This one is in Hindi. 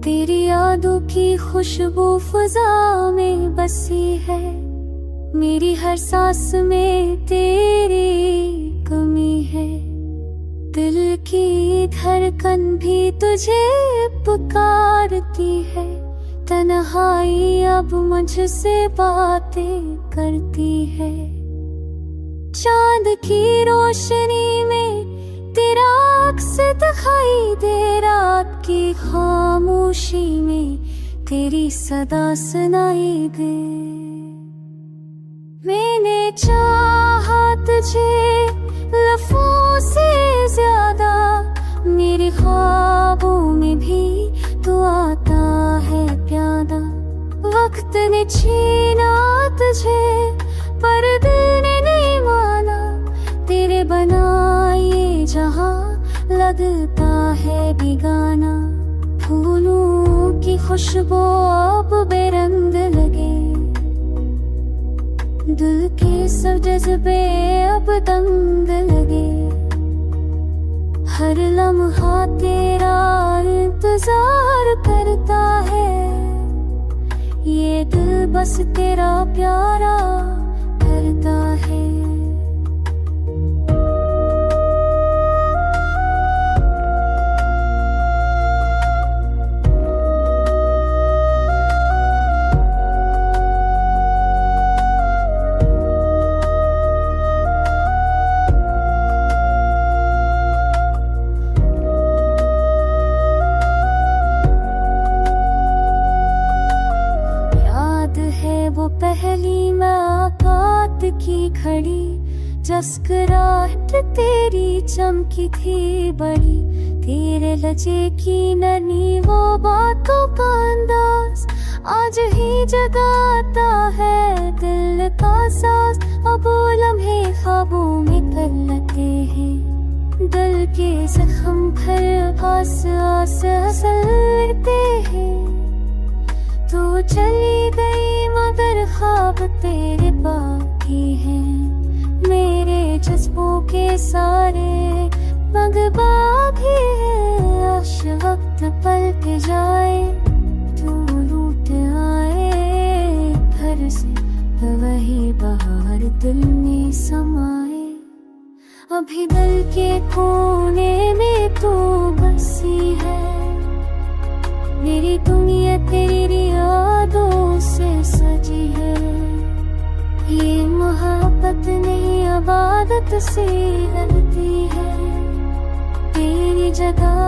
तेरी यादों की खुशबू फिजा में बसी है, मेरी हर सांस में तेरी कमी है। दिल की धड़कन भी तुझे पुकारती है, तन्हाई अब मुझसे बातें करती है। चांद की रोशनी में तेरा अक्स दिखाई दे, रात की खामोशी में तेरी सदा सुनाई दे। मैंने चाहा तुझे लफ्ज़ों से ज्यादा, मेरे ख्वाबों में भी तू आता है प्यादा। वक्त ने छीना तुझे पर दिल ने नहीं माना, तेरे बना ये जहां लगता है बेगाना। फूलों की खुशबू अब बेरंग लगे, दिल के सब जज्बे अब दंग लगे। हर लम्हा तेरा इंतजार करता है, ये दिल बस तेरा प्यारा करता है। वो पहली मुलाकात की घड़ी, जस्कराहट तेरी चमकी थी बड़ी। तेरे लजे की नरमी वो बातों का अंदाज, आज ही जगाता है दिल का साज। अब वो लम्हे ख्वाबों में तलते हैं, दिल के जख्म भर आस आस हंसते हैं। तू चली गई मगर ख्वाब तेरे बाकी हैं, मेरे जज्बों के सारे मगबा भी है। आश वक्त पलट जाए, तू लूट आए घर से, तो वही बाहर दिल में समाए। अभी दिल के कोने में तू बसी है, मेरी दुनिया तेरी यादों से सजी है। ये मोहब्बत नहीं इबादत सी लगती है, तेरी जगह